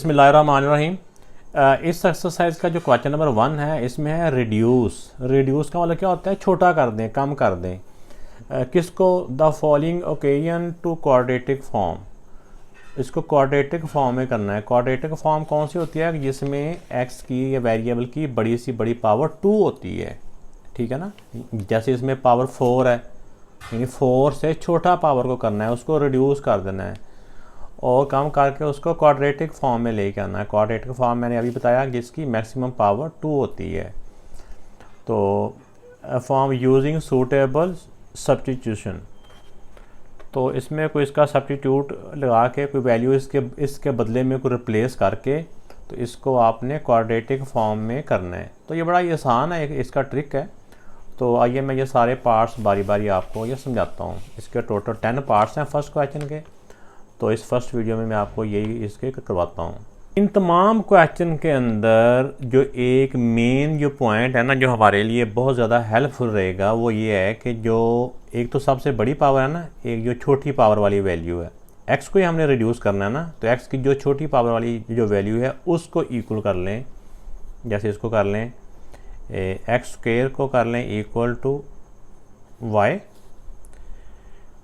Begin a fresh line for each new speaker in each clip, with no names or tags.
बिस्मिल्लाहिर्रहमानिर्रहीम। इस एक्सरसाइज का जो क्वेश्चन नंबर 1 है इसमें है रिड्यूस। रिड्यूस का मतलब क्या होता है? छोटा कर दें, कम कर दें। किसको? The following equation to quadratic form. इसको क्वाड्रेटिक फॉर्म में करना है। क्वाड्रेटिक फॉर्म कौन सी होती है? जिसमें एक्स की या वेरिएबल की बड़ी सी बड़ी पावर 2 होती है, ठीक है ना। जैसे इसमें पावर 4 है, यानी 4 से छोटा पावर को करना है, उसको रिड्यूस कर देना है और कम करके उसको क्वाड्रेटिक फॉर्म में लेके आना है। क्वाड्रेटिक फॉर्म मैंने अभी बताया जिसकी मैक्सिमम पावर 2 होती है। तो फॉर्म यूजिंग सूटेबल सब्स्टिट्यूशन, तो इसमें कोई इसका सब्स्टिट्यूट लगा के कोई वैल्यू इसके बदले में कोई रिप्लेस करके तो इसको आपने क्वाड्रेटिक फॉर्म में करना है। तो ये बड़ा ही आसान है, इसका ट्रिक है। तो आइए मैं ये सारे पार्ट्स बारी बारी आपको ये समझाता हूँ। इसके टोटल 10 पार्ट्स हैं फर्स्ट क्वेश्चन के। तो इस फर्स्ट वीडियो में मैं आपको यही इसके करवाता हूँ। इन तमाम क्वेश्चन के अंदर जो एक मेन जो पॉइंट है ना, जो हमारे लिए बहुत ज़्यादा हेल्पफुल रहेगा, वो ये है कि जो एक तो सबसे बड़ी पावर है ना, एक जो छोटी पावर वाली वैल्यू है, एक्स को ही हमने रिड्यूस करना है ना। तो एक्स की जो छोटी पावर वाली जो वैल्यू है उसको इक्वल कर लें। जैसे इसको कर लें एक्स स्क्वायर को कर लें इक्वल टू वाई।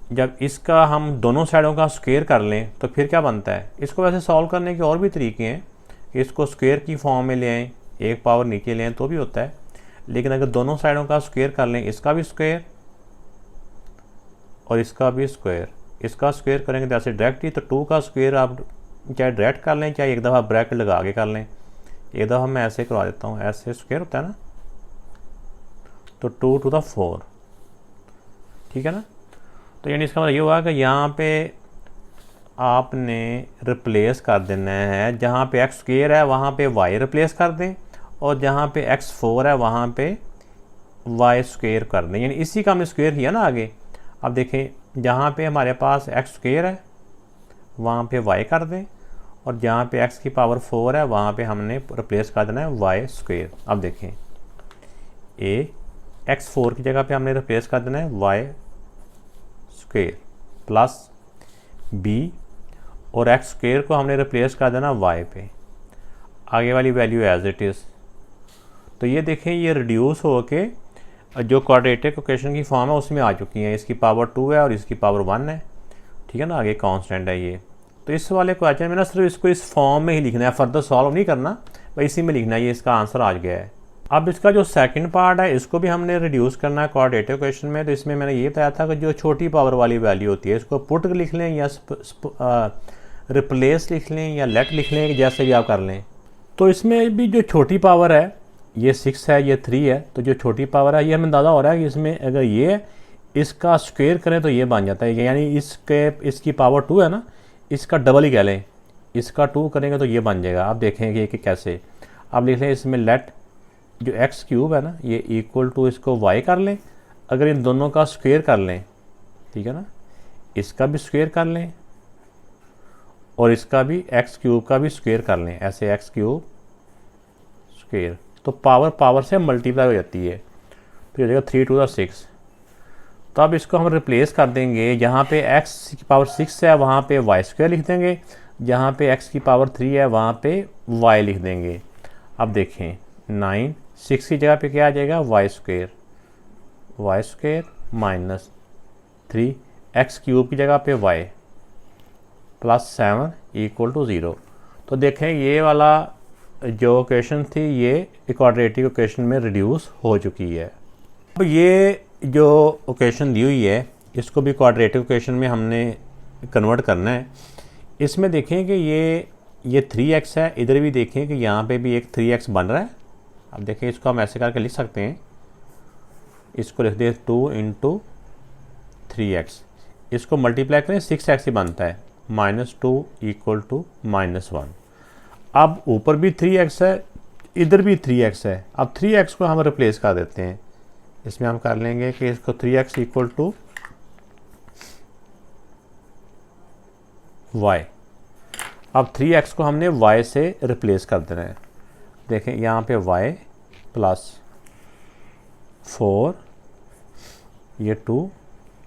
जब इसका हम दोनों साइडों का स्क्वायर कर लें तो फिर क्या बनता है? इसको वैसे सॉल्व करने के और भी तरीके हैं कि इसको स्क्वायर की फॉर्म में ले आएँ, एक पावर नीचे ले आएँ तो भी होता है। लेकिन अगर दोनों साइडों का स्क्वायर कर लें, इसका भी स्क्वायर और इसका भी स्क्वायर, इसका स्क्वायर करेंगे जैसे डायरेक्ट ही, तो 2 का स्क्वायर आप चाहे डायरेक्ट कर लें चाहे एक दफ़ा ब्रैकेट लगा के कर लें। एक दफ़ा मैं ऐसे करवा देता हूँ, ऐसे स्क्वायर होता है ना, तो 2 टू द 4, ठीक है ना। तो यानी इसका मतलब ये हुआ कि यहाँ पे आपने रिप्लेस कर देना है, जहाँ पे एक्स स्क्वायर है वहाँ पे वाई रिप्लेस कर दें और जहाँ पे x4 है वहाँ पे वाई स्क्वायर कर दें। यानी इसी का हमने स्क्वायर किया ना आगे। अब देखें जहाँ पे हमारे पास एक्स स्क्वायर है वहाँ पे वाई कर दें और जहाँ पे x की पावर 4 है वहाँ पे हमने रिप्लेस कर देना है वाई स्क्वायर। अब देखें x4 की जगह पे हमने रिप्लेस कर देना है वाई स्क्वायर प्लस बी और एक्स स्क्वायर को हमने रिप्लेस कर देना वाई पे, आगे वाली वैल्यू एज इट इज़। तो ये देखें ये रिड्यूस हो के जो क्वाड्रेटिक इक्वेशन की फॉर्म है उसमें आ चुकी हैं। इसकी पावर 2 है और इसकी पावर 1 है, ठीक है ना। आगे कांस्टेंट है ये। तो इस वाले क्वेश्चन में ना सिर्फ इसको इस फॉर्म में ही लिखना है, फर्दर सॉल्व नहीं करना, भाई इसी में लिखना है। ये इसका आंसर आ गया है। अब इसका जो सेकंड पार्ट है इसको भी हमने रिड्यूस करना है क्वाड्रेटिक इक्वेशन में। तो इसमें मैंने ये बताया था कि जो छोटी पावर वाली वैल्यू होती है इसको पुट लिख लें या रिप्लेस लिख लें या लेट लिख लें, जैसे भी आप कर लें। तो इसमें भी जो छोटी पावर है ये 6 है, ये 3 है। तो जो छोटी पावर है ये हमें अंदाज़ा हो रहा है कि इसमें अगर ये इसका स्क्वायर करें तो ये बन जाता है, यानी इसकी पावर 2 है ना, इसका डबल ही कह लें, इसका 2 करेंगे तो ये बन जाएगा। आप देखेंगे कि कैसे। आप लिख लें इसमें लेट जो एक्स क्यूब है ना ये इक्वल टू इसको वाई कर लें। अगर इन दोनों का स्क्वायर कर लें, ठीक है ना, इसका भी स्क्वायर कर लें और इसका भी एक्स क्यूब का भी स्क्वायर कर लें, ऐसे एक्स क्यूब स्क्वायर, तो पावर पावर से मल्टीप्लाई हो जाती है। तो हो जाएगा 3 टू द 6। तो अब इसको हम रिप्लेस कर देंगे, जहाँ पे एक्स की पावर 6 है वहाँ पे वाई स्क्वायर लिख देंगे, जहाँ पे एक्स की पावर 3 है वहाँ पे वाई लिख देंगे। अब देखें 9, 6 की जगह पे क्या आ जाएगा? Y square minus 3 X cube की जगह पे वाई प्लस 7 इक्वल टू 0। तो देखें ये वाला जो इक्वेशन थी ये क्वाड्रेटिक इक्वेशन में रिड्यूस हो चुकी है। अब ये जो इक्वेशन दी हुई है इसको भी क्वाड्रेटिक इक्वेशन में हमने कन्वर्ट करना है। इसमें देखें कि ये 3x है, इधर भी देखें कि यहाँ पे भी एक 3x बन रहा है। अब देखें इसको हम ऐसे करके लिख सकते हैं, इसको लिख दें 2 इंटू 3x, इसको मल्टीप्लाई करें 6x ही बनता है, -2 इक्वल टू -1। अब ऊपर भी 3x है, इधर भी 3x है। अब 3x को हम रिप्लेस कर देते हैं, इसमें हम कर लेंगे कि इसको 3x इक्वल टू y। अब 3x को हमने y से रिप्लेस कर देना है। देखें यहाँ पे y प्लस 4, ये 2,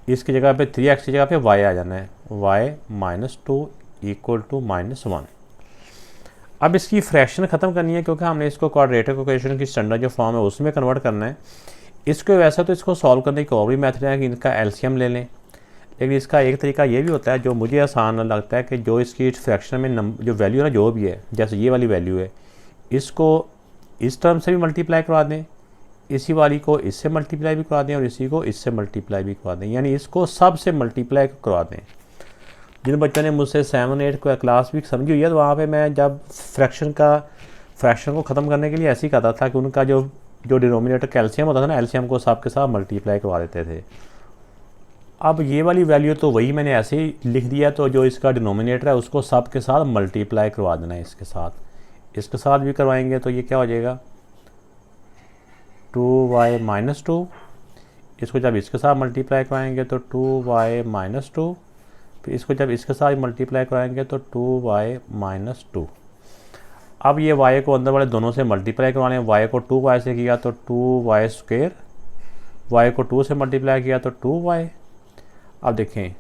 इसकी जगह पे 3x की जगह पे y आ जाना है, y -2 इक्वल टू -1। अब इसकी फ्रैक्शन ख़त्म करनी है क्योंकि हमने इसको क्वाड्रेटिक इक्वेशन की स्टैंडर्ड जो फॉर्म है उसमें कन्वर्ट करना है। इसको वैसे तो इसको सॉल्व करने की और भी मेथड है कि इनका एलसीएम ले लें, लेकिन इसका एक तरीका ये भी होता है जो मुझे आसान लगता है कि जो इसकी फ्रैक्शन में जो वैल्यू है ना जो भी है, जैसे ये वाली वैल्यू है, इसको इस टर्म से भी मल्टीप्लाई करवा दें, इसी वाली को इससे मल्टीप्लाई भी करवा दें और इसी को इससे मल्टीप्लाई भी करवा दें, यानी इसको सब से मल्टीप्लाई करवा दें। जिन बच्चों ने मुझसे 7-8 को क्लास भी समझी हुई है तो वहाँ पे मैं जब फ्रैक्शन को ख़त्म करने के लिए ऐसे ही कहता था कि उनका जो डिनोमिनेटर कैल्शियम होता था ना, एलसीएम को सब के साथ मल्टीप्लाई करवा देते थे। अब ये वाली वैल्यू तो वही मैंने ऐसे ही लिख दिया, तो जो इसका डिनोमिनेटर है उसको सब के साथ मल्टीप्लाई करवा देना है। इसके साथ भी करवाएंगे तो ये क्या हो जाएगा 2y - 2। इसको जब इसके साथ मल्टीप्लाई करवाएंगे तो 2y - 2, फिर इसको जब इसके साथ मल्टीप्लाई कराएंगे तो 2y - 2। अब ये y को अंदर वाले दोनों से मल्टीप्लाई करवाने, y को 2y से किया तो 2y², y को 2 से मल्टीप्लाई किया तो 2y। अब देखें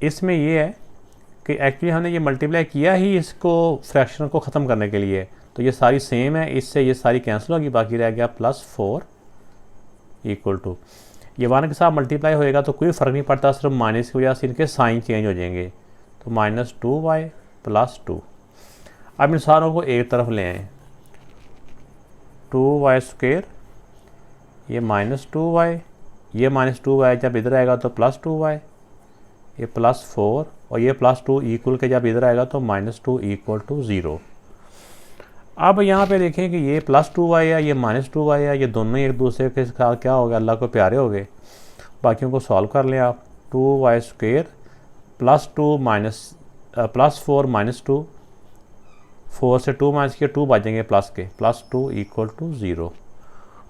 इसमें ये है कि एक्चुअली हमने ये मल्टीप्लाई किया ही इसको फ्रैक्शन को ख़त्म करने के लिए, तो ये सारी सेम है, इससे ये सारी कैंसिल होगी, बाकी रह गया +4 = ये 1 के साथ मल्टीप्लाई होएगा तो कोई फ़र्क नहीं पड़ता, सिर्फ माइनस की वजह से इनके साइन चेंज हो जाएंगे, तो -2y + 2। अब इन सारों को एक तरफ ले आएँ, 2y², ये -2y, ये -2y जब इधर आएगा तो +2y, ये +4 और ये +2 इक्वल के जब इधर आएगा तो -2 = 0। अब यहाँ पे देखें कि ये +2y है, ये -2y है, ये दोनों एक दूसरे के साथ क्या हो गया, अल्लाह को प्यारे हो गए। बाकियों को सॉल्व कर लें आप, 2y² +4 - 2, 4 से 2 माइनस किए 2 बचेंगे प्लस के, +2 = 0।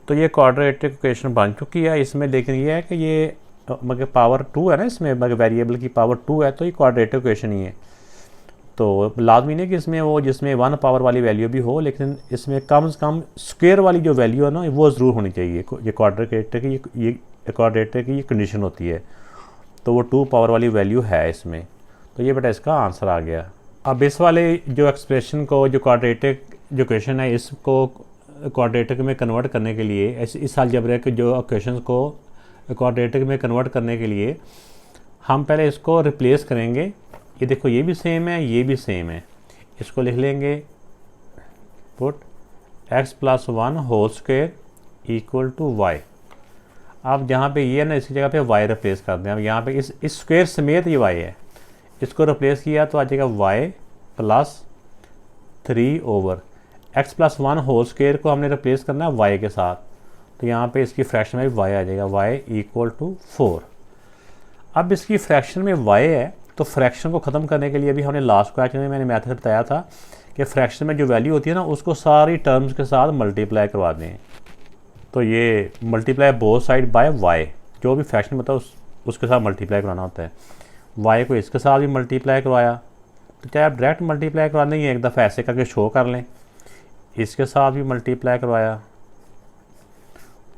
तो ये क्वाड्रेटिक इक्वेशन बन चुकी है। इसमें लेकिन ये है कि ये मगर पावर 2 है ना, इसमें मगर वेरिएबल की पावर 2 है, तो ये क्वाड्रेटिक इक्वेशन ही है। तो लाजमी नहीं कि इसमें वो जिसमें 1 पावर वाली वैल्यू भी हो, लेकिन इसमें कम से कम स्क्वायर वाली जो वैल्यू है ना वो ज़रूर होनी चाहिए। ये क्वाड्रेटिक की ये कंडीशन होती है, तो वो 2 पावर वाली वैल्यू है इसमें। तो ये बेटा इसका आंसर आ गया। अब इस वाले जो एक्सप्रेशन को, जो क्वाड्रेटिक जो इक्वेशन है, इसको क्वाड्रेटिक में कन्वर्ट करने के लिए, इस अलजेब्रिक जो इक्वेशन को क्वाड्रेटिक में कन्वर्ट करने के लिए हम पहले इसको रिप्लेस करेंगे। ये देखो ये भी सेम है, ये भी सेम है। इसको लिख लेंगे पुट x + 1² = y। अब जहाँ पे ये है ना, इसकी जगह पे y रिप्लेस कर दें। अब यहाँ पे इस स्क्वायर समेत ये y है, इसको रिप्लेस किया तो आ जाएगा y + 3/, x + 1² को हमने रिप्लेस करना है y के साथ, तो यहाँ पे इसकी फ्रैक्शन में y आ जाएगा, y = 4। अब इसकी फ्रैक्शन में y है, तो फ्रैक्शन को ख़त्म करने के लिए भी हमने लास्ट क्वेश्चन में मैंने मेथड बताया था कि फ्रैक्शन में जो वैल्यू होती है ना उसको सारी टर्म्स के साथ मल्टीप्लाई करवा दें। तो ये multiply both side by y, जो भी फ्रैक्शन होता है उसके साथ मल्टीप्लाई करवाना होता है। y को इसके साथ भी मल्टीप्लाई करवाया, तो चाहे आप डायरेक्ट मल्टीप्लाई करवा देंगे, एक दफ़ा ऐसे करके शो कर लें, इसके साथ भी मल्टीप्लाई करवाया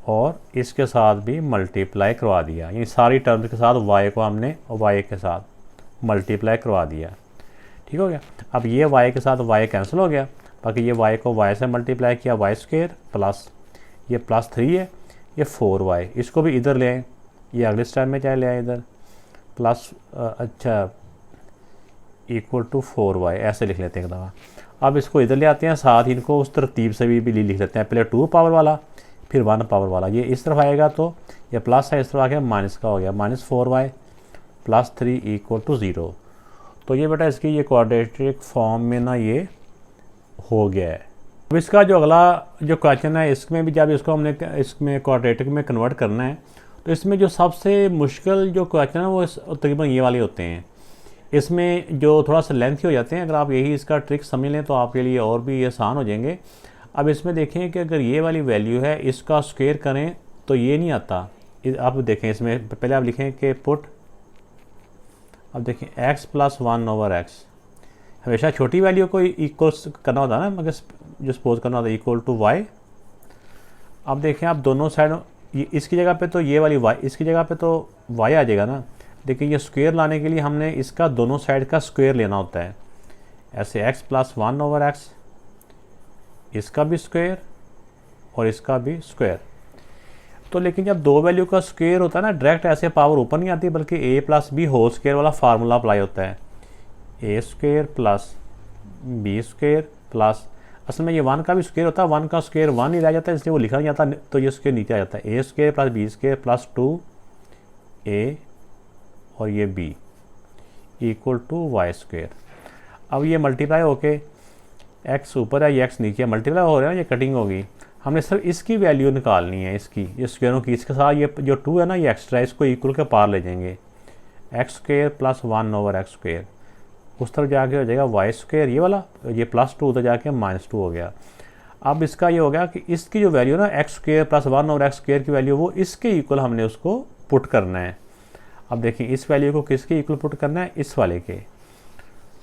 और इसके साथ भी मल्टीप्लाई करवा दिया, यानी सारी टर्म्स के साथ y को हमने y के साथ मल्टीप्लाई करवा दिया। ठीक हो गया। अब ये y के साथ y कैंसिल हो गया, बाकी ये y को y से मल्टीप्लाई किया, y² प्लस ये +3 है, ये 4y, इसको भी इधर ले आए, ये अगले स्टेप में चाहे ले आए इधर प्लस = 4y, ऐसे लिख लेते हैं एक दफ़ा। अब इसको इधर ले आते हैं, साथ ही इनको उस तरतीब से भी लिख लेते हैं, पहले 2 पावर वाला फिर 1 पावर वाला। ये इस तरफ आएगा तो ये प्लस है, इस तरफ आ गया माइनस का हो गया, -4y + 3 = 0। तो ये बेटा इसकी ये क्वाड्रेटिक फॉर्म में ना ये हो गया है। अब इसका जो अगला जो क्वेश्चन है, इसमें भी जब इसको हमने इसमें क्वाड्रेटिक में कन्वर्ट करना है, तो इसमें जो सबसे मुश्किल जो क्वेश्चन है वो तकरीबन ये वाले होते हैं। इसमें जो थोड़ा सा लेंथी हो जाते हैं, अगर आप यही इसका ट्रिक समझ लें तो आपके लिए और भी आसान हो जाएंगे। अब इसमें देखें कि अगर ये वाली वैल्यू है, इसका स्क्वायर करें तो ये नहीं आता। आप देखें इसमें पहले आप लिखें कि पुट, अब देखें x + 1/x, हमेशा छोटी वैल्यू को इक्वल करना होता है ना, मगर जो सपोज करना होता है = y। अब देखें आप दोनों साइड, इसकी जगह पे तो ये वाली y, इसकी जगह पे तो y आ जाएगा ना, लेकिन ये स्क्वायर लाने के लिए हमने इसका दोनों साइड का स्क्वायर लेना होता है। ऐसे x + 1/x इसका भी स्क्वायर और इसका भी स्क्वायर। तो लेकिन जब दो वैल्यू का स्क्वायर होता है ना, डायरेक्ट ऐसे पावर ऊपर नहीं आती, बल्कि A plus B whole square वाला फार्मूला अप्लाई होता है। A square plus B square plus, असल में ये 1 का भी स्क्वायर होता है, 1 का स्क्वायर 1 ही रह जाता है, इसलिए वो लिखा नहीं जाता, तो ये स्क्वायर नीचे आ जाता है। A square plus B square plus 2a और ये b equal to Y square. अब ये मल्टीप्लाई होके x ऊपर है, ये x नीचे मल्टीप्लाई हो रहा है, ये कटिंग होगी। हमने सिर्फ इसकी वैल्यू निकालनी है, इसकी, ये स्क्वायरों की। इसके साथ ये जो 2 है ना, ये एक्स्ट्रा, इसको इक्वल के पार ले जाएंगे। X square plus 1 over x square, उस तरफ जाके हो जाएगा वाई स्क्वायर, ये वाला, ये प्लस 2 उधर जाके -2 हो गया। अब इसका ये हो गया कि इसकी जो वैल्यू ना x square plus 1 over x square की वैल्यू, वो इसके इक्वल हमने उसको पुट करना है। अब देखिए इस वैल्यू को किसके इक्वल पुट करना है, इस वाले के।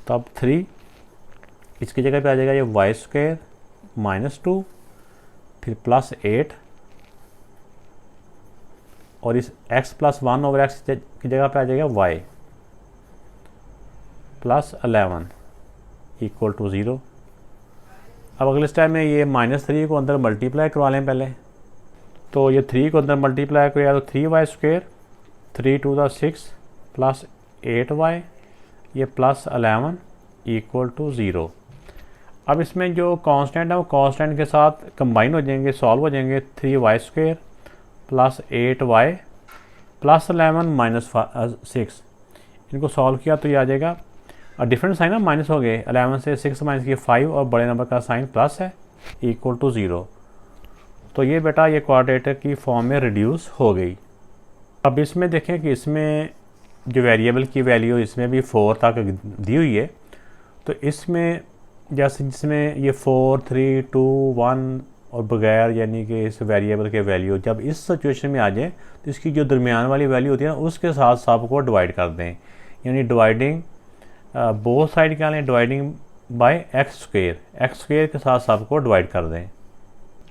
तो अब 3 इसकी जगह पे आ जाएगा ये वाई स्क्वायर -2, फिर प्लस 8, और इस x प्लस 1 ओवर एक्स की जगह पे आ जाएगा y प्लस 11 इक्वल टू 0। अब अगले स्टेप में ये -3 को अंदर मल्टीप्लाई करवा लें पहले। तो ये 3 को अंदर मल्टीप्लाई किया तो 3y square, 3 to the 6 plus 8y, ये प्लस 11 इक्वल टू 0। अब इसमें जो कांस्टेंट है वो कांस्टेंट के साथ कंबाइन हो जाएंगे, सॉल्व हो जाएंगे। 3y square plus 8y plus 11 -6, इनको सॉल्व किया तो ये आ जाएगा, और डिफरेंट साइन ना माइनस हो गए, 11 से 6 माइनस किए 5, और बड़े नंबर का साइन प्लस है, इक्वल टू 0। तो ये बेटा ये क्वाड्रेटर की फॉर्म में रिड्यूस हो गई। अब इसमें देखें कि इसमें जो वेरिएबल की वैल्यू इसमें भी 4 तक दी हुई है, तो इसमें जैसे जिसमें ये 4, 3, 2, 1 और बगैर यानी कि इस वेरिएबल के वैल्यू जब इस सिचुएशन में आ जाए तो इसकी जो दरमियान वाली वैल्यू होती है ना, उसके साथ सबको डिवाइड कर दें, यानी डिवाइडिंग बोथ साइड क्या लें, डिवाइडिंग बाय एक्स स्क्वायर के साथ सबको डिवाइड कर दें।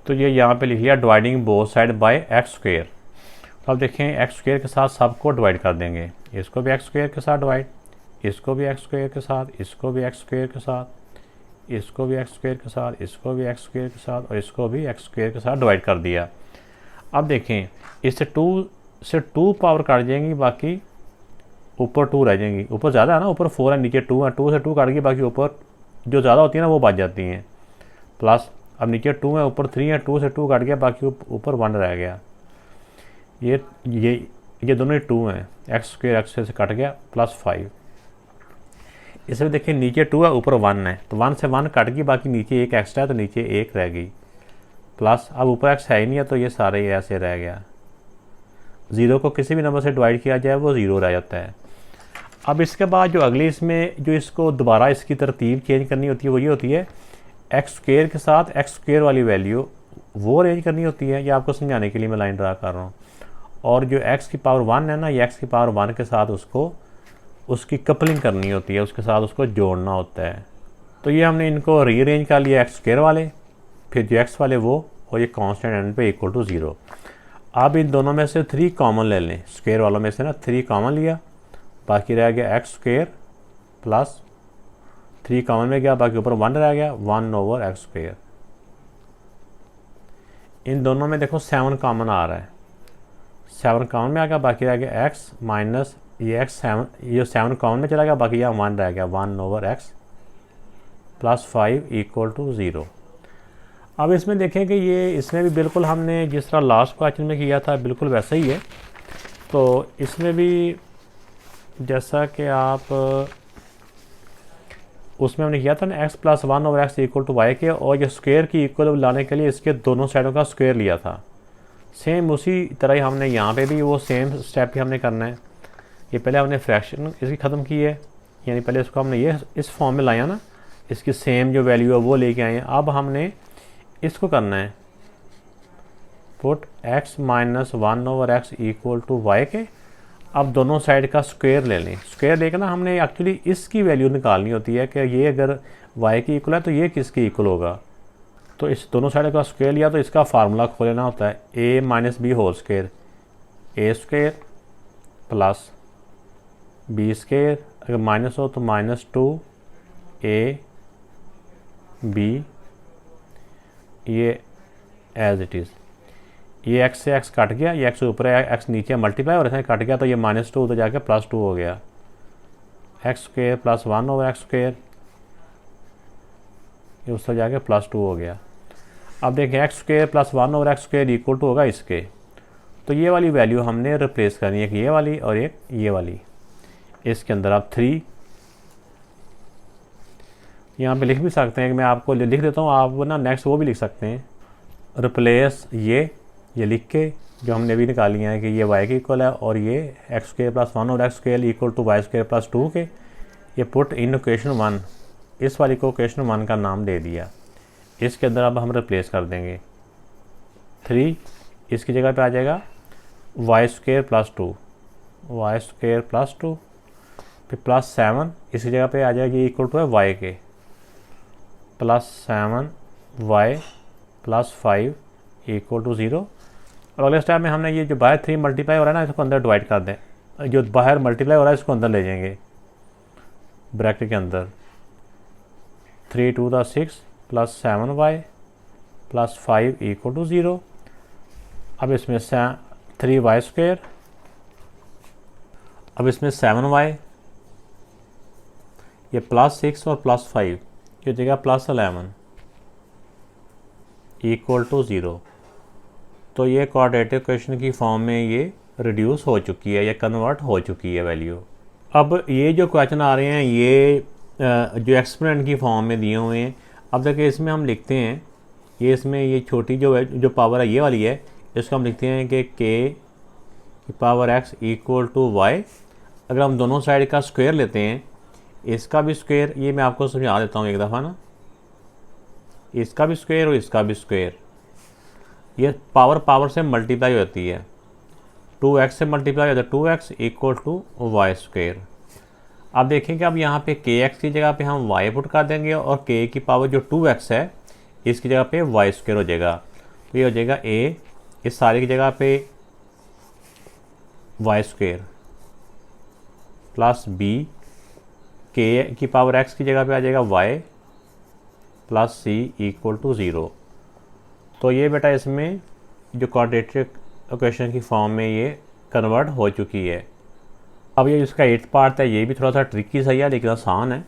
तो ये यहाँ पे लिख लिया dividing both side by x square. तो अब देखें एक्स स्क्वायर के साथ सबको डिवाइड कर देंगे, इसको भी एक्स स्क्वायर के साथ डिवाइड, इसको भी एक्स स्क्वायर के साथ, इसको भी एक्स स्क्वायर के साथ, इसको भी एक्स स्क्वायर के साथ, इसको भी एक्स स्क्वायर के साथ, और इसको भी एक्स स्क्वायर के साथ डिवाइड कर दिया। अब देखें इससे 2 से 2 पावर काट जाएंगी, बाकी ऊपर 2 रह जाएंगी। ऊपर ज़्यादा है ना, ऊपर 4 है, नीचे 2 है, 2 से 2 काट गई, बाकी ऊपर जो ज़्यादा होती है ना वो बच जाती हैं। प्लस अब नीचे 2 है, ऊपर 3 है, 2 से 2 काट गया, बाकी ऊपर 1 रह गया। ये दोनों ही 2 हैं, एक्स स्क्वायर एक्स से कट गया, प्लस 5। इसमें देखिए नीचे 2 है, ऊपर 1 है, तो 1 से 1 कट गई, बाकी नीचे 1 एक्स्ट्रा है, तो नीचे 1 रह गई। प्लस अब ऊपर एक्स है ही नहीं है, तो ये सारे ही ऐसे रह गया। 0 को किसी भी नंबर से डिवाइड किया जाए वो 0 रह जाता है। अब इसके बाद जो अगली इसमें जो इसको दोबारा इसकी तरतीब चेंज करनी होती है वो ये होती है, एक्स स्क्वायर के साथ एक्स स्क्वायर वाली वैल्यू वो अरेंज करनी होती है। ये आपको समझाने के लिए मैं लाइन ड्रा कर रहा हूँ। और जो एक्स की पावर 1 है ना, ये एक्स की पावर 1 के साथ उसकी कपलिंग करनी होती है, उसके साथ उसको जोड़ना होता है। तो ये हमने इनको रीअरेंज कर लिया, एक्स स्क्वायर वाले, फिर जो एक्स वाले वो, और ये कांस्टेंट एंड पे इक्वल टू 0। अब इन दोनों में से 3 कॉमन ले लें, स्क्वायर वालों में से ना 3 कॉमन लिया, बाकी रह गया एक्स स्क्वायर प्लस 3 कॉमन में गया, बाकी ऊपर 1 रह गया, 1 ओवर एक्स स्क्वायर। इन दोनों में देखो 7 कॉमन आ रहा है, 7 कॉमन में आ गया, बाकी रह गया एक्स माइनस ये एक्स 7, ये 7 कॉमन में चला गया, बाकी यहाँ 1 रह गया, 1 over X plus 5 equal to 0। अब इसमें देखें कि ये इसमें भी बिल्कुल हमने जिस तरह लास्ट क्वेश्चन में किया था बिल्कुल वैसा ही है। तो इसमें भी जैसा कि आप उसमें हमने किया था ना, X plus 1 over X equal to Y के, और ये स्क्वायर की इक्वल लाने के लिए इसके दोनों साइडों का स्क्वायर लिया था। सेम उसी तरह ही हमने यहाँ पे भी वो सेम स्टेप ही हमने करना है। ये पहले हमने फ्रैक्शन इसकी ख़त्म की है, यानी पहले इसको हमने ये इस फॉर्म में लाया ना, इसकी सेम जो वैल्यू है वो लेके आए हैं। अब हमने इसको करना है put x minus 1 over X equal to Y के। अब दोनों साइड का स्क्वायर ले लें, स्क्वायर लेकर ना हमने एक्चुअली इसकी वैल्यू निकालनी होती है कि ये अगर y की इक्वल है तो ये किसकी इक्वल होगा। तो इस दोनों साइड का स्क्वायर लिया तो इसका फार्मूला खोल लेना होता है, a minus B whole square, A square plus B square, अगर माइनस हो तो -2 a b ये एज इट इज़, ये एक्स से एक्स कट गया, ये एक्स ऊपर है एक्स नीचे मल्टीप्लाई और ऐसे कट गया, तो ये -2 तो जाके +2 हो गया, X square plus 1 over X square, ये उससे जाके +2 हो गया। अब देखें X square plus 1 over X square equal to होगा इसके, तो ये वाली वैल्यू हमने रिप्लेस करनी है, कि ये वाली और एक ये वाली। इसके अंदर आप 3 यहाँ पे लिख भी सकते हैं, कि मैं आपको लिख देता हूँ, आप ना नेक्स्ट वो भी लिख सकते हैं, रिप्लेस ये लिख के जो हमने भी निकाली है कि ये y के इक्वल है और ये एक्स स्क्वेयर प्लस 1 और X square equal to Y square plus 2 के, ये पुट इन इक्वेशन 1, इस वाली को इक्वेशन 1 का नाम दे दिया। इसके अंदर अब हम रिप्लेस कर देंगे 3, इसकी जगह पे आ जाएगा Y square plus 2, Y square plus 2, फिर +7 इसकी जगह पे आ जाएगी इक्वल टू है y के, +7 y प्लस 5 इक्वल टू 0। और अगले स्टेप में हमने ये जो बाहर 3 मल्टीप्लाई हो रहा है ना, इसको अंदर डिवाइड कर दें, जो बाहर मल्टीप्लाई हो रहा है इसको अंदर ले जाएंगे ब्रैकेट के अंदर, 3 2 the 6 +7y plus 5 equal to 0। अब इसमें 3y स्क्वेयर, अब इसमें 7y, ये +6 और +5 की जगह +11 इक्वल टू 0। तो ये क्वाड्रेटिक इक्वेशन की फॉर्म में ये रिड्यूस हो चुकी है, ये कन्वर्ट हो चुकी है वैल्यू। अब ये जो क्वेश्चन आ रहे हैं ये जो एक्सपोनेंट की फॉर्म में दिए हुए हैं, अब देखिए इसमें हम लिखते हैं, ये इसमें ये छोटी जो पावर है ये वाली है, इसको हम लिखते हैं कि k की power x equal to y। अगर हम दोनों साइड का स्क्वायर लेते हैं, इसका भी स्क्वायर, ये मैं आपको समझा देता हूँ एक दफ़ा ना, इसका भी स्क्वायर और इसका भी स्क्वायर, ये पावर से मल्टीप्लाई होती है, 2x से मल्टीप्लाई होता है 2x equal to Y square. अब देखें कि अब यहाँ पे kx की जगह पे हम y पुट कर देंगे और k की पावर जो 2x है इसकी जगह पे वाई स्क्वायर हो जाएगा, तो ये हो जाएगा a, इस सारे की जगह पे Y square plus b, k की पावर x की जगह पे आ जाएगा y plus c equal to 0। तो ये बेटा इसमें जो क्वाड्रेटिक इक्वेशन की फॉर्म में ये कन्वर्ट हो चुकी है। अब ये इसका 8th पार्ट है, ये भी थोड़ा सा ट्रिकी सही है लेकिन आसान है।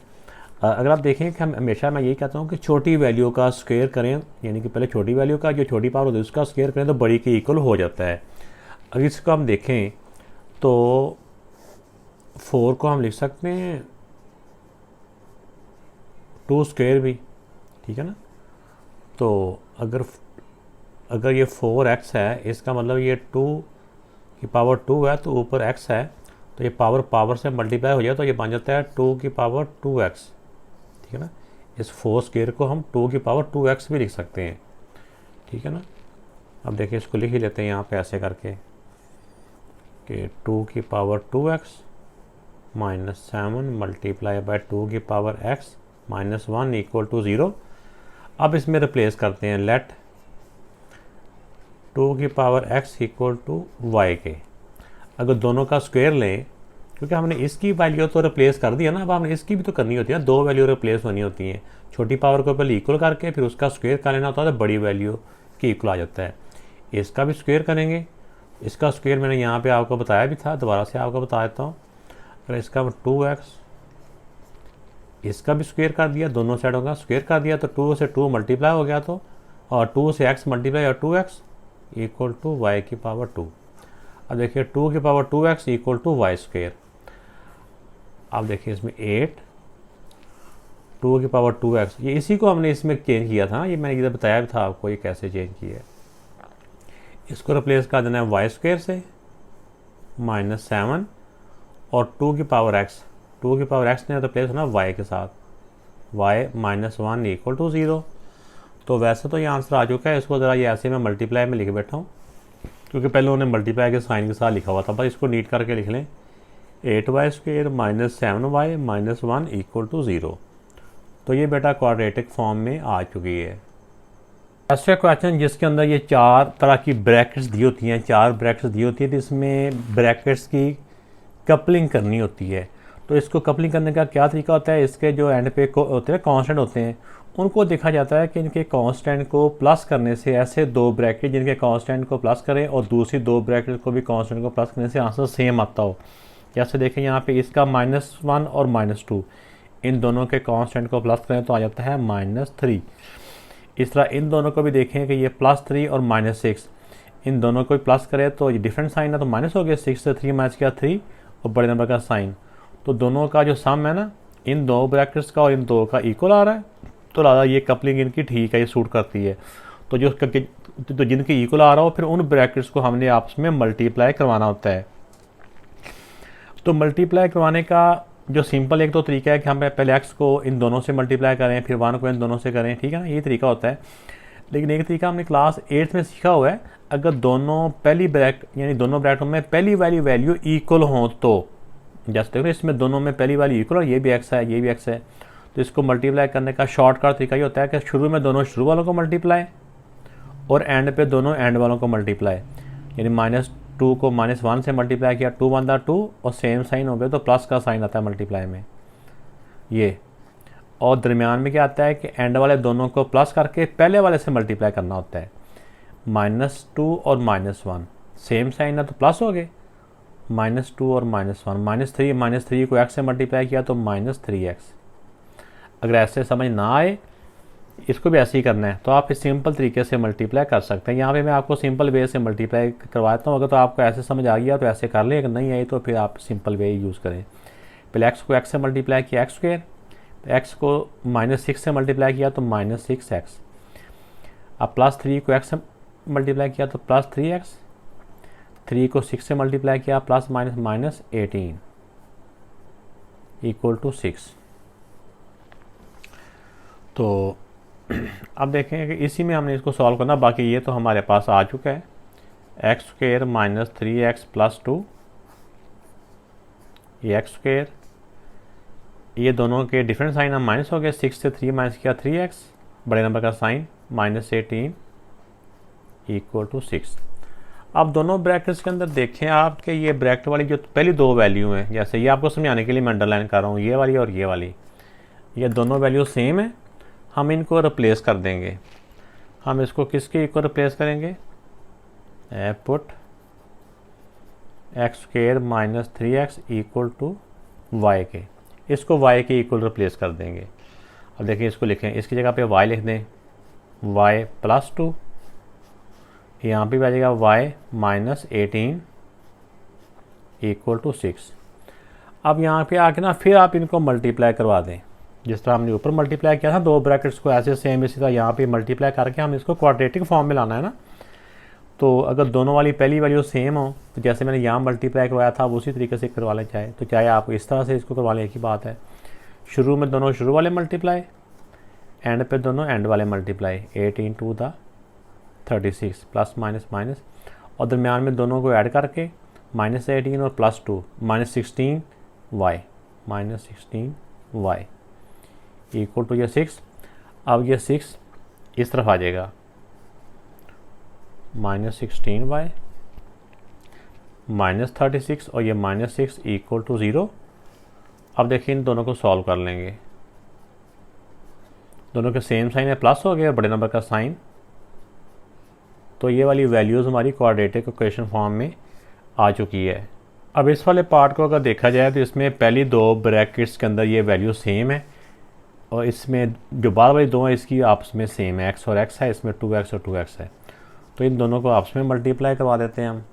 अगर आप देखें कि हम हमेशा मैं यही कहता हूँ कि छोटी वैल्यू का स्क्वायर करें, यानी कि पहले छोटी वैल्यू का जो छोटी पावर होती है उसका स्क्वायर करें तो बड़ी के इक्वल हो जाता है। अगर इसको हम देखें तो 4 को हम लिख सकते हैं 2 स्क्वायर भी, ठीक है ना। तो अगर ये 4x है, इसका मतलब ये 2 की पावर 2 है, तो ऊपर x है, तो ये पावर से मल्टीप्लाई हो जाए तो ये बन जाता है 2 की पावर 2x, ठीक है ना। इस 4 स्क्वायर को हम 2 की पावर 2x भी लिख सकते हैं, ठीक है ना। अब देखिए इसको लिख ही लेते हैं यहाँ पे ऐसे करके कि 2 की पावर 2x -7 मल्टीप्लाई बाय 2 की पावर x -1 इक्वल टू 0। अब इसमें रिप्लेस करते हैं, लेट 2 की power x equal to y के। अगर दोनों का स्क्वायर लें, क्योंकि हमने इसकी वैल्यू तो रिप्लेस कर दिया ना, अब हमने इसकी भी तो करनी होती है, 2 वैल्यू रिप्लेस होनी होती हैं। छोटी पावर को पहले इक्वल करके फिर उसका स्क्वायर कर लेना होता है, तो बड़ी वैल्यू की इक्वल आ जाता है। इसका भी स्क्वायर करेंगे, इसका स्क्वायर मैंने यहाँ पे आपको बताया भी था, दोबारा से आपको बता देता हूँ। अगर इसका 2x, इसका भी स्क्वायर कर दिया, दोनों साइडों का स्क्वायर कर दिया, तो 2 से 2 मल्टीप्लाई हो गया, तो और 2 से x मल्टीप्लाई और 2x इक्वल टू y की पावर 2। अब देखिए 2 की पावर 2x equal to Y square. अब देखिए इसमें 8, 2 की पावर 2x, ये इसी को हमने इसमें चेंज किया था, ये मैंने इधर बताया भी था आपको ये कैसे चेंज किया है। इसको रिप्लेस कर देना है वाई स्क्वायर से -7 और 2 की पावर x, 2 की पावर x ने रिप्लेस होना y के साथ, y -1 इक्वल टू 0। तो वैसे तो ये आंसर आ चुका है, इसको ज़रा ये ऐसे मैं मल्टीप्लाई में लिख बैठा हूँ, क्योंकि पहले उन्होंने मल्टीप्लाई के साइन के साथ लिखा हुआ था, बस इसको नीट करके लिख लें, 8y square -7y -1 equal to 0। तो ये बेटा क्वाड्रेटिक फॉर्म में आ चुकी है। ऐसा क्वेश्चन जिसके अंदर ये 4 तरह की ब्रैकेट्स दी होती हैं, 4 ब्रैकेट्स दी होती है, तो इसमें ब्रैकेट्स की कपलिंग करनी होती है। तो इसको कपलिंग करने का क्या तरीका होता है, इसके जो एंड पे होते हैं कांस्टेंट होते हैं, उनको देखा जाता है कि इनके कांस्टेंट को प्लस करने से, ऐसे दो ब्रैकेट जिनके कांस्टेंट को प्लस करें और दूसरी दो ब्रैकेट को भी कांस्टेंट को प्लस करने से आंसर सेम आता हो। जैसे देखें यहाँ पे इसका -1 और -2, इन दोनों के कांस्टेंट को प्लस करें तो आ जाता है -3। इस तरह इन दोनों को भी देखें कि ये +3 और -6, इन दोनों को भी प्लस करें तो ये डिफरेंट साइन है तो माइनस हो गया, 6 से 3 माइनस किया 3 और बड़े नंबर का साइन, तो दोनों का जो सम है ना, इन दो ब्रैकेट्स का और इन दो का इक्वल आ रहा है, तो लिहाजा ये कपलिंग इनकी ठीक है, ये सूट करती है। तो जो तो जिनके इक्वल आ रहा हो फिर उन ब्रैकेट्स को हमने आपस में मल्टीप्लाई करवाना होता है। तो मल्टीप्लाई करवाने का जो सिंपल एक तो तरीका है कि हम पहले x को इन दोनों से मल्टीप्लाई करें, फिर 1 को इन दोनों से करें, ठीक है ना, ये तरीका होता है। लेकिन एक तरीका हमने क्लास 8 में सीखा हुआ है, अगर दोनों पहली यानी दोनों ब्रैकेटों में पहली वाली वैल्यू इक्वल हो, तो जैसे देखो इसमें दोनों में पहली वाली इक्वल, और ये भी x है ये भी x है, तो इसको मल्टीप्लाई करने का शॉर्टकट तरीका ये होता है कि शुरू में दोनों शुरू वालों को मल्टीप्लाई और एंड पे दोनों एंड वालों को मल्टीप्लाई, यानी -2 को -1 से मल्टीप्लाई किया, 2 1 2 और सेम साइन हो गया तो प्लस का साइन आता है मल्टीप्लाई में ये, और दरमियान में क्या आता है कि एंड वाले दोनों को प्लस करके पहले वाले से मल्टीप्लाई करना होता है। -2 और -1 सेम साइन है तो प्लस हो गए, -2 और -1, -3 को x से मल्टीप्लाई किया तो -3x। अगर ऐसे समझ ना आए, इसको भी ऐसे ही करना है तो आप इस सिंपल तरीके से मल्टीप्लाई कर सकते हैं। यहाँ पे मैं आपको सिंपल वे से मल्टीप्लाई करवाता हूँ, अगर तो आपको ऐसे समझ आ गया तो ऐसे कर लें, अगर नहीं आई तो फिर आप सिंपल वे यूज़ करें। पहले x को x से मल्टीप्लाई किया x², x को -6 से मल्टीप्लाई किया तो -6x, अब +3 को x से मल्टीप्लाई किया तो +3x, 3 को 6 से मल्टीप्लाई किया +-18 = 6। तो अब देखें कि इसी में हमने इसको सॉल्व करना, बाकी ये तो हमारे पास आ चुका है, x² -3x + 2, ये x², ये दोनों के डिफरेंट साइन हम माइनस हो गए, 6 से 3 माइनस किया 3x, बड़े नंबर का साइन -18 = 6। अब दोनों ब्रैकेट्स के अंदर देखें आप कि ये ब्रैकेट वाली जो पहली दो वैल्यू हैं, जैसे ये आपको समझाने के लिए मैं अंडरलाइन कर रहा हूँ, ये वाली और ये वाली, ये दोनों वैल्यू सेम है, हम इनको रिप्लेस कर देंगे। हम इसको किसके इक्वल रिप्लेस करेंगे, पुट x² -3x = y के, इसको y के इक्वल रिप्लेस कर देंगे। अब देखिए इसको लिखें, इसकी जगह पे y लिख दें, y + 2, यहाँ पे आ जाएगा y -18 = 6। अब यहाँ पे आके ना फिर आप इनको मल्टीप्लाई करवा दें, जिस तरह हमने ऊपर मल्टीप्लाई किया था दो ब्रैकेट्स को, ऐसे सेम इसी तरह यहाँ पे मल्टीप्लाई करके हम इसको क्वाड्रेटिक फॉर्म में लाना है ना। तो अगर दोनों वाली पहली वैल्यू सेम हो, तो जैसे मैंने यहाँ मल्टीप्लाई करवाया था उसी तरीके से करवा लें, चाहे तो चाहे आप इस तरह से इसको करवा लें, एक ही बात है। शुरू में दोनों शुरू वाले मल्टीप्लाई, एंड पे दोनों एंड वाले मल्टीप्लाई, 8 × 36 +- और दरमियान में दोनों को ऐड करके -18 और +2 -16y = ये 6। अब ये 6 इस तरफ आ जाएगा, -16y -36 और ये -6 = 0। अब देखिए इन दोनों को सॉल्व कर लेंगे, दोनों के सेम साइन है, प्लस हो गया बड़े नंबर का साइन, तो ये वाली वैल्यूज़ हमारी क्वाड्रेटिक इक्वेशन फॉर्म में आ चुकी है। अब इस वाले पार्ट को अगर देखा जाए तो इसमें पहली दो ब्रैकेट्स के अंदर ये वैल्यू सेम है, और इसमें जो बाद वाली दो है इसकी आपस में सेम है, x और x है, इसमें 2x और 2x है, तो इन दोनों को आपस में मल्टीप्लाई करवा देते हैं हम।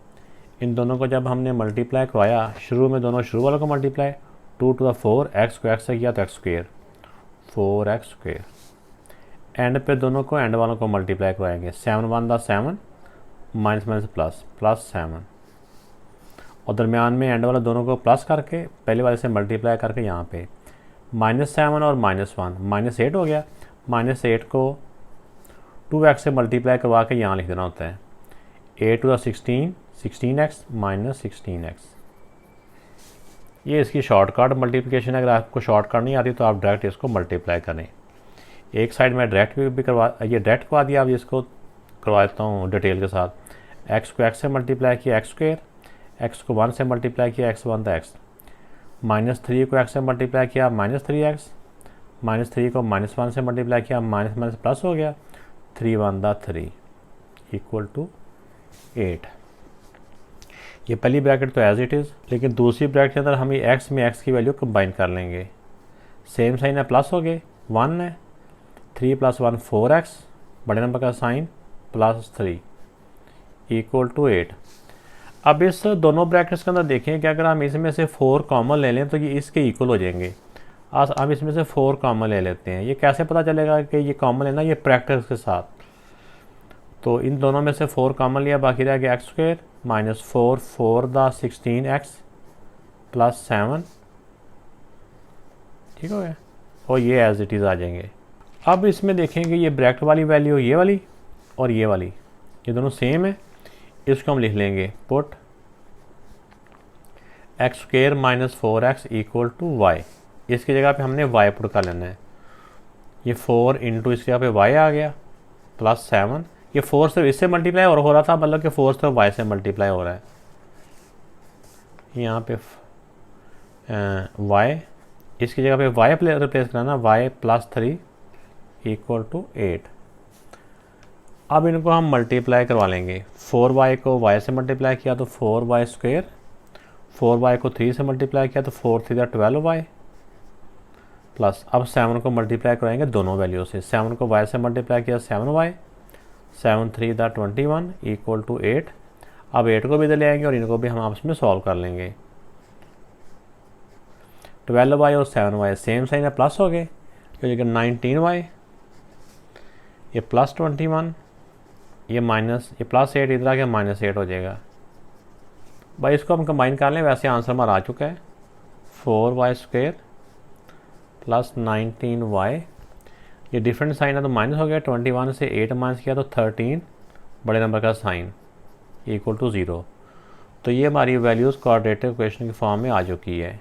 इन दोनों को जब हमने मल्टीप्लाई करवाया, शुरू में दोनों शुरू वालों को मल्टीप्लाई, 2 to the 4, x को x से किया तो x², 4x², एंड पे दोनों को एंड वालों को मल्टीप्लाई करवाएंगे, 7 1 7 -+ 7, और दरमियान में एंड वाला दोनों को प्लस करके पहले वाले से मल्टीप्लाई करके यहाँ पे -7 और -1 -8 हो गया, -8 को 2x से मल्टीप्लाई करवा के यहाँ लिख देना होता है, 8 to the 16 16x -16x। ये इसकी शॉर्टकट मल्टीप्लिकेशन है। अगर आपको शॉर्टकट नहीं आती तो आप डायरेक्ट इसको मल्टीप्लाई करें। एक साइड में डायरेक्ट भी करवा, ये डायरेक्ट करवा दिया, अब इसको करवा देता हूँ डिटेल के साथ। x को x से मल्टीप्लाई किया x², x को 1 से मल्टीप्लाई किया x1 था x, -3 को x से मल्टीप्लाई किया -3x, -3 को -1 से मल्टीप्लाई किया माइनस प्लस हो गया, 3 1 3 इक्वल टू 8। ये पहली ब्रैकेट तो एज इट इज़, लेकिन दूसरी ब्रैकेट के अंदर हम ये x में x की वैल्यू कंबाइन कर लेंगे। सेम साइन है, प्लस हो गए, 1 है, 3 + 1 4x, बड़े नंबर का साइन +3 इक्वल टू 8। अब इस दोनों ब्रैकेट्स के अंदर देखें कि अगर हम इसमें से 4 कॉमन ले लें तो ये इसके इक्वल हो जाएंगे। आज हम इसमें से 4 कॉमन ले लेते हैं। ये कैसे पता चलेगा कि ये कॉमन लेना, ये प्रैक्टिस के साथ। तो इन दोनों में से 4 कॉमन लिया, बाकी रह गया x² -4 4 दा 16x +7, ठीक हो गया, और ये एज इट इज़ आ जाएंगे। अब इसमें देखेंगे ये ब्रैकेट वाली वैल्यू, ये वाली और ये वाली, ये दोनों सेम है। इसको हम लिख लेंगे put x² -4x equal to y। इसकी जगह पे हमने y पुट कर लेना है। ये 4 इंटू इसकी जगह पे y आ गया +7। ये 4 सिर्फ इससे मल्टीप्लाई और हो रहा था, मतलब कि 4 सिर्फ y से मल्टीप्लाई हो रहा है। यहाँ पे y, इसकी जगह पे y रिप्लेस कराना, y +3 इक्वल टू 8। अब इनको हम मल्टीप्लाई करवा लेंगे। 4y को y से मल्टीप्लाई किया तो 4y², 4y को 3 से मल्टीप्लाई किया तो 4 3 12y, प्लस अब 7 को मल्टीप्लाई कराएंगे दोनों वैल्यू से। 7 को y से मल्टीप्लाई किया 7y, 7 3 21 इक्वल टू 8। अब 8 को भी इधर ले आएंगे और इनको भी हम आपस में सॉल्व कर लेंगे। 12y और 7y सेम साइन है, प्लस हो गए, क्योंकि 19y, ये +21, ये माइनस, ये +8 इधर आ गया, -8 हो जाएगा। भाई इसको हम कंबाइन कर लें, वैसे आंसर हमारा आ चुका है 4y² + 19y। ये डिफरेंट साइन है तो माइनस हो गया, 21 से 8 माइनस किया तो 13, बड़े नंबर का साइन इक्वल टू 0। तो ये हमारी वैल्यूज़ क्वाड्रेटिक इक्वेशन की फॉर्म में आ चुकी है।